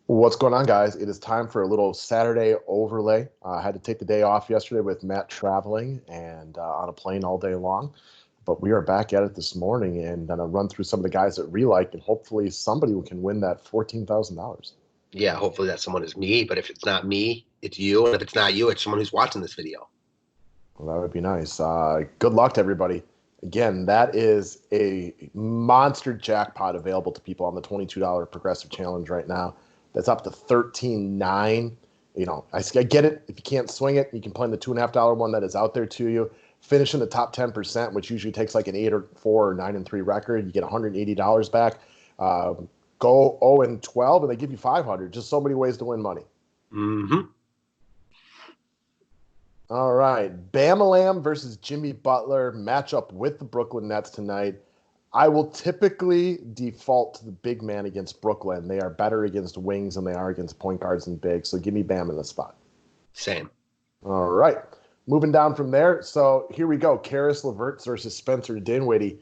What's going on, guys? It is time for a little Saturday overlay. I had to take the day off yesterday with Matt traveling and on a plane all day long. But we are back at it this morning and going to run through some of the guys that we like, and hopefully somebody can win that $14,000. Yeah, hopefully that someone is me. But if it's not me, it's you. And if it's not you, it's someone who's watching this video. Well, that would be nice. Good luck to everybody. Again, that is a monster jackpot available to people on the $22 Progressive Challenge right now. That's up to 13.9. I get it. If you can't swing it, you can play in the $2.5 one that is out there to you. Finish in the top 10%, which usually takes like an 8-4 or 9-3 record. You get $180 back. Go 0-12, and they give you $500. Just so many ways to win money. Mm-hmm. All right. Bamalam versus Jimmy Butler matchup with the Brooklyn Nets tonight. I will typically default to the big man against Brooklyn. They are better against wings than they are against point guards and bigs. So give me Bam in the spot. Same. All right. Moving down from there. So here we go. Caris LeVert versus Spencer Dinwiddie.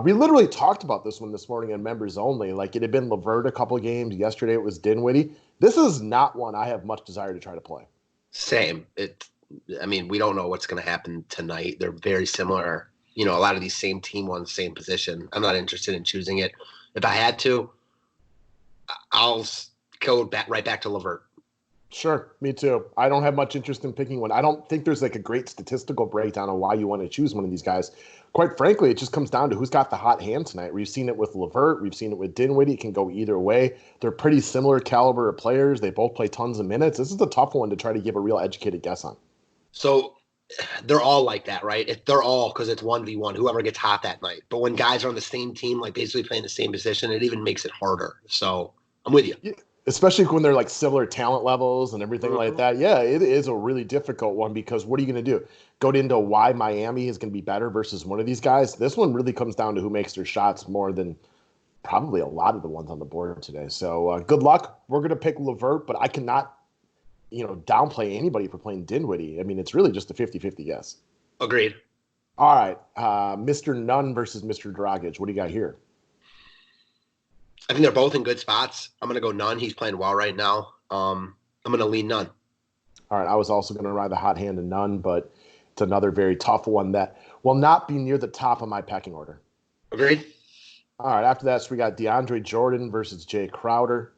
We literally talked about this one this morning on members only. Like, it had been LeVert a couple of games. Yesterday it was Dinwiddie. This is not one I have much desire to try to play. Same. We don't know what's going to happen tonight. They're very similar. A lot of these same team ones, same position. I'm not interested in choosing it. If I had to, I'll go right back to LeVert. Sure, me too. I don't have much interest in picking one. I don't think there's like a great statistical breakdown on why you want to choose one of these guys. Quite frankly, it just comes down to who's got the hot hand tonight. We've seen it with LeVert. We've seen it with Dinwiddie. It can go either way. They're pretty similar caliber of players. They both play tons of minutes. This is a tough one to try to give a real educated guess on. So they're all like that, right? They're all because it's 1v1, whoever gets hot that night. But when guys are on the same team, like basically playing the same position, it even makes it harder. So I'm with you. Yeah, especially when they're like similar talent levels and everything like that. Yeah, it is a really difficult one because what are you going to do? Go into why Miami is going to be better versus one of these guys? This one really comes down to who makes their shots more than probably a lot of the ones on the board today. So good luck. We're going to pick LeVert, but I cannot downplay anybody for playing Dinwiddie. I mean, it's really just a 50-50 guess. Agreed. All right. Mr. Nunn versus Mr. Dragic. What do you got here? I think they're both in good spots. I'm going to go Nunn. He's playing well right now. I'm going to lean Nunn. All right. I was also going to ride the hot hand of Nunn, but it's another very tough one that will not be near the top of my pecking order. Agreed. All right. After that, so we got DeAndre Jordan versus Jay Crowder.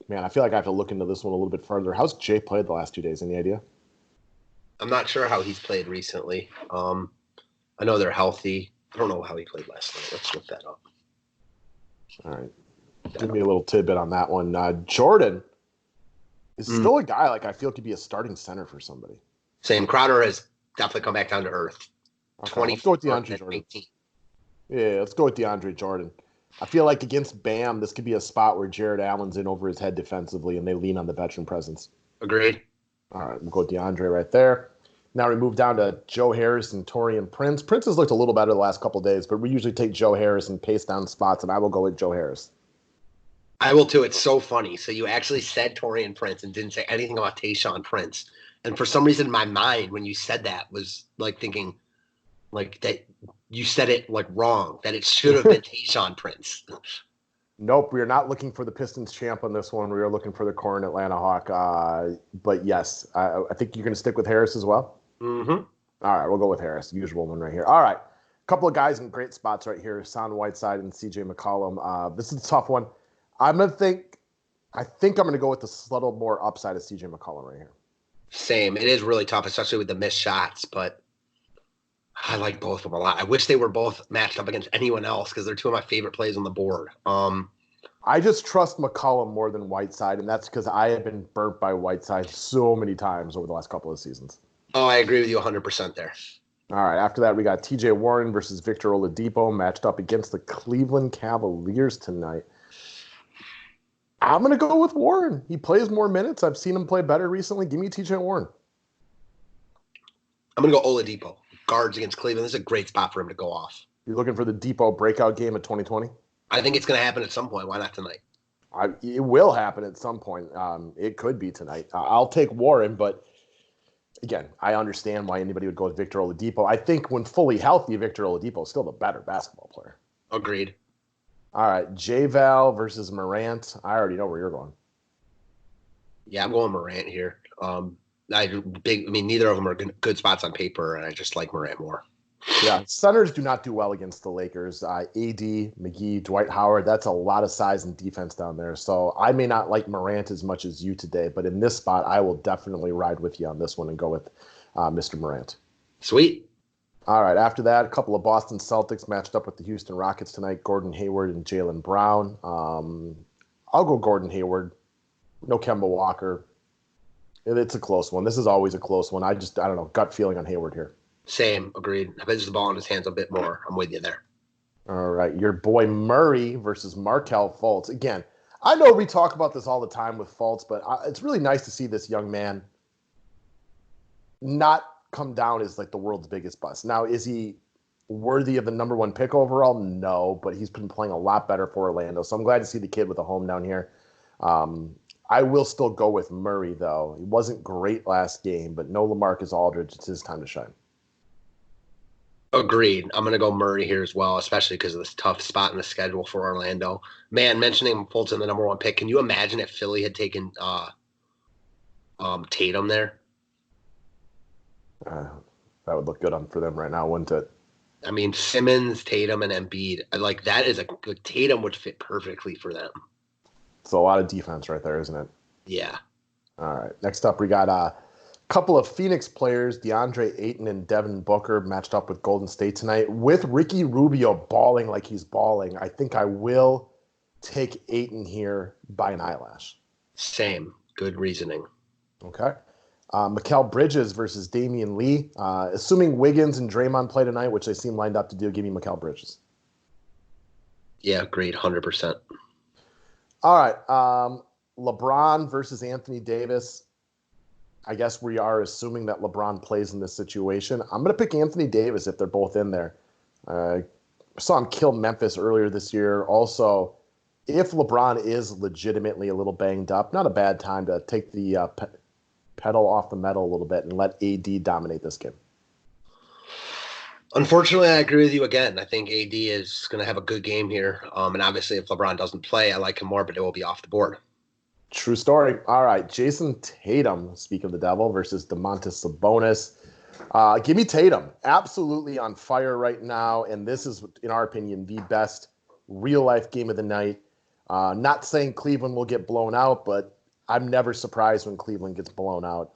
Man, I feel like I have to look into this one a little bit further. How's Jay played the last 2 days? Any idea? I'm not sure how he's played recently. I know they're healthy. I don't know how he played last night. Let's look that up. All right. Give me a little tidbit on that one. Jordan is still a guy like I feel could be a starting center for somebody. Same. Crowder has definitely come back down to earth. Okay, let's go with DeAndre Jordan. 18. Yeah, let's go with DeAndre Jordan. I feel like against Bam, this could be a spot where Jared Allen's in over his head defensively, and they lean on the veteran presence. Agreed. All right, we'll go with DeAndre right there. Now we move down to Joe Harris and Taurean Prince. Prince has looked a little better the last couple of days, but we usually take Joe Harris and pace down spots, and I will go with Joe Harris. I will too. It's so funny. So you actually said Taurean Prince and didn't say anything about Tayshaun Prince. And for some reason, my mind, when you said that, was like thinking like that you said it like wrong, that it should have been Tayshaun Prince. Nope, we are not looking for the Pistons champ on this one. We are looking for the current Atlanta Hawk. But yes, I think you're going to stick with Harris as well. Mm-hmm. All right, we'll go with Harris. Usual one right here. All right, a couple of guys in great spots right here. Hassan Whiteside and C.J. McCollum. This is a tough one. I think I'm going to go with the little more upside of C.J. McCollum right here. Same. It is really tough, especially with the missed shots, but I like both of them a lot. I wish they were both matched up against anyone else because they're two of my favorite plays on the board. I just trust McCollum more than Whiteside, and that's because I have been burnt by Whiteside so many times over the last couple of seasons. Oh, I agree with you 100% there. All right, after that, we got T.J. Warren versus Victor Oladipo matched up against the Cleveland Cavaliers tonight. I'm going to go with Warren. He plays more minutes. I've seen him play better recently. Give me T.J. Warren. I'm going to go Oladipo. Guards against Cleveland. This is a great spot for him to go off. You're looking for the Depot breakout game of 2020? I think it's going to happen at some point. Why not tonight? It will happen at some point. It could be tonight. I'll take Warren, but again, I understand why anybody would go with Victor Oladipo. I think when fully healthy, Victor Oladipo is still the better basketball player. Agreed. All right, J-Val versus Morant. I already know where you're going. Yeah, I'm going Morant here. I mean, neither of them are good spots on paper, and I just like Morant more. Yeah, centers do not do well against the Lakers. AD, McGee, Dwight Howard, that's a lot of size and defense down there. So I may not like Morant as much as you today, but in this spot, I will definitely ride with you on this one and go with Mr. Morant. Sweet. All right, after that, a couple of Boston Celtics matched up with the Houston Rockets tonight, Gordon Hayward and Jaylen Brown. I'll go Gordon Hayward. No Kemba Walker. It's a close one. This is always a close one. I don't know, gut feeling on Hayward here. Same, agreed. I bet there's the ball in his hands a bit more. I'm with you there. All right, your boy Murray versus Markelle Fultz. Again, I know we talk about this all the time with Fultz, but it's really nice to see this young man not come down as like the world's biggest bust. Now, is he worthy of the number one pick overall? No, but he's been playing a lot better for Orlando. So I'm glad to see the kid with a home down here. I will still go with Murray, though. He wasn't great last game, but no LaMarcus Aldridge. It's his time to shine. Agreed. I'm going to go Murray here as well, especially because of this tough spot in the schedule for Orlando. Man, mentioning Fultz in the number one pick, can you imagine if Philly had taken Tatum there? That would look good for them right now, wouldn't it? I mean, Simmons, Tatum, and Embiid. Like that is a good Tatum would fit perfectly for them. It's a lot of defense right there, isn't it? Yeah. All right. Next up, we got a couple of Phoenix players, DeAndre Ayton and Devin Booker, matched up with Golden State tonight. With Ricky Rubio balling like he's balling, I think I will take Ayton here by an eyelash. Same. Good reasoning. Okay. Mikal Bridges versus Damian Lee. Assuming Wiggins and Draymond play tonight, which they seem lined up to do, give me Mikal Bridges. Yeah, agreed. 100%. All right. LeBron versus Anthony Davis. I guess we are assuming that LeBron plays in this situation. I'm going to pick Anthony Davis if they're both in there. I saw him kill Memphis earlier this year. Also, if LeBron is legitimately a little banged up, not a bad time to take the pedal off the metal a little bit and let AD dominate this game. Unfortunately, I agree with you again. I think AD is going to have a good game here. And obviously, if LeBron doesn't play, I like him more, but it will be off the board. True story. All right. Jason Tatum, speak of the devil, versus Domantas Sabonis. Give me Tatum. Absolutely on fire right now. And this is, in our opinion, the best real-life game of the night. Not saying Cleveland will get blown out, but I'm never surprised when Cleveland gets blown out.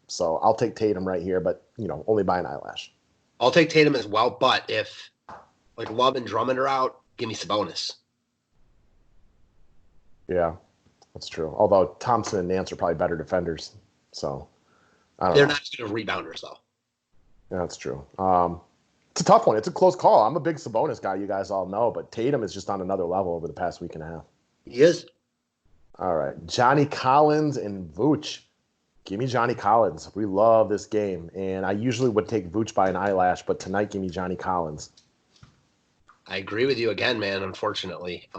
So I'll take Tatum right here, but, only by an eyelash. I'll take Tatum as well, but if like Love and Drummond are out, give me Sabonis. Yeah, that's true. Although Thompson and Nance are probably better defenders. So they're not as good of rebounders, though. Yeah, that's true. It's a tough one. It's a close call. I'm a big Sabonis guy, you guys all know, but Tatum is just on another level over the past week and a half. He is. All right. Johnny Collins and Vooch. Give me Johnny Collins. We love this game. And I usually would take Vooch by an eyelash, but tonight give me Johnny Collins. I agree with you again, man, unfortunately.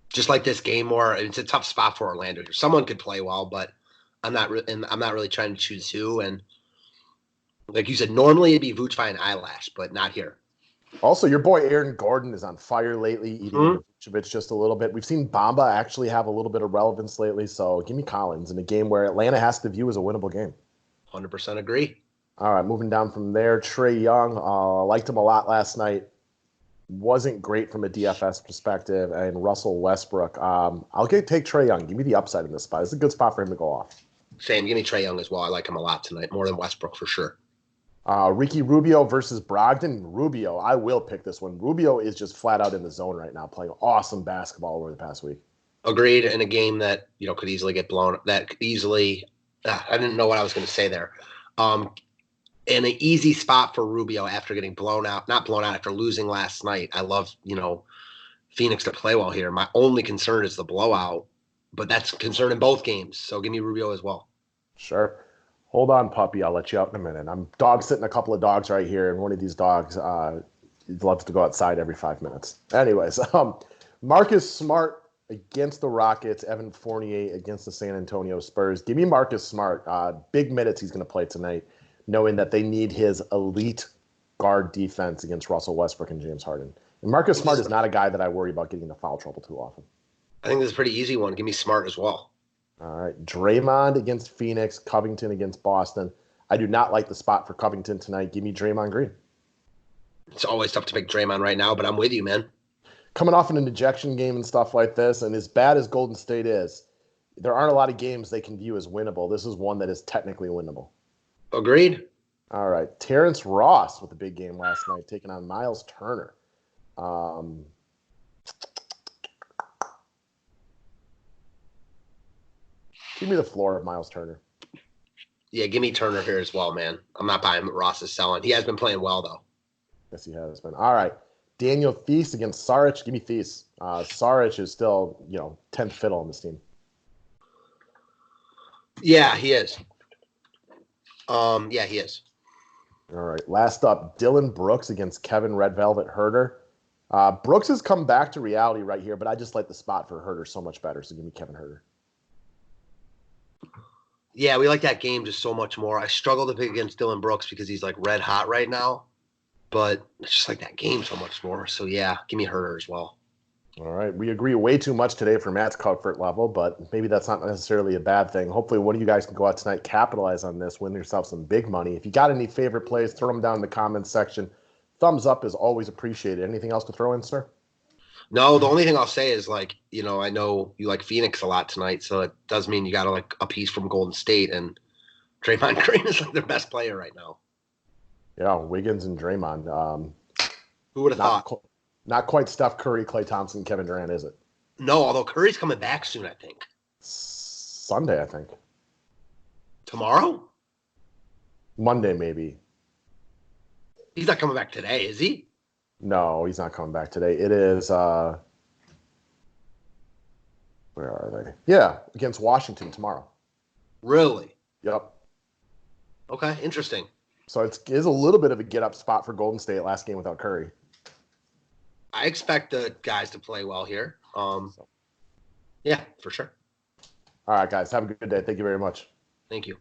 Just like this game more, it's a tough spot for Orlando. Someone could play well, but I'm not really trying to choose who. And like you said, normally it'd be Vooch by an eyelash, but not here. Also, your boy Aaron Gordon is on fire lately, eating Vucevic just a little bit. We've seen Bamba actually have a little bit of relevance lately, so give me Collins in a game where Atlanta has to view as a winnable game. 100% agree. All right, moving down from there, Trae Young. Liked him a lot last night. Wasn't great from a DFS perspective. And Russell Westbrook. I'll take Trae Young. Give me the upside in this spot. It's a good spot for him to go off. Same. Give me Trae Young as well. I like him a lot tonight, more than Westbrook for sure. Ricky Rubio versus Brogdon. Rubio, I will pick this one. Rubio is just flat out in the zone right now, playing awesome basketball over the past week. Agreed. In a game that could easily get blown. That could easily. I didn't know what I was going to say there. In an easy spot for Rubio after getting blown out, not blown out after losing last night. I love Phoenix to play well here. My only concern is the blowout, but that's a concern in both games. So give me Rubio as well. Sure. Hold on, puppy. I'll let you out in a minute. I'm dog sitting a couple of dogs right here, and one of these dogs loves to go outside every 5 minutes. Anyways, Marcus Smart against the Rockets, Evan Fournier against the San Antonio Spurs. Give me Marcus Smart. Big minutes he's going to play tonight, knowing that they need his elite guard defense against Russell Westbrook and James Harden. And Marcus Smart is not a guy that I worry about getting into foul trouble too often. I think this is a pretty easy one. Give me Smart as well. All right. Draymond against Phoenix, Covington against Boston. I do not like the spot for Covington tonight. Give me Draymond Green. It's always tough to pick Draymond right now, but I'm with you, man. Coming off an ejection game and stuff like this, and as bad as Golden State is, there aren't a lot of games they can view as winnable. This is one that is technically winnable. Agreed. All right. Terrence Ross with a big game last night, taking on Miles Turner. Give me the floor of Miles Turner. Yeah, give me Turner here as well, man. I'm not buying what Ross is selling. He has been playing well, though. Yes, he has been. All right. Daniel Theis against Saric. Give me Theis. Saric is still, 10th fiddle on this team. Yeah, he is. Yeah, he is. All right. Last up, Dylan Brooks against Kevin Red Velvet Huerter. Brooks has come back to reality right here, but I just like the spot for Huerter so much better. So give me Kevin Huerter. Yeah, we like that game just so much more. I struggle to pick against Dylan Brooks because he's like red hot right now, but I just like that game so much more. So yeah, give me Huerter as well. All right. We agree way too much today for Matt's comfort level, but maybe that's not necessarily a bad thing. Hopefully one of you guys can go out tonight, capitalize on this, win yourself some big money. If you got any favorite plays, throw them down in the comments section. Thumbs up is always appreciated. Anything else to throw in, sir? No, the only thing I'll say is I know you like Phoenix a lot tonight, so it does mean you got to like a piece from Golden State, and Draymond Green is like their best player right now. Yeah, Wiggins and Draymond. Who would have thought? Not quite Steph Curry, Klay Thompson, Kevin Durant, is it? No, although Curry's coming back soon, I think. Sunday, I think. Tomorrow? Monday, maybe. He's not coming back today, is he? No, he's not coming back today. It is, where are they? Yeah, against Washington tomorrow. Really? Yep. Okay, interesting. So it is a little bit of a get-up spot for Golden State last game without Curry. I expect the guys to play well here. Yeah, for sure. All right, guys. Have a good day. Thank you very much. Thank you.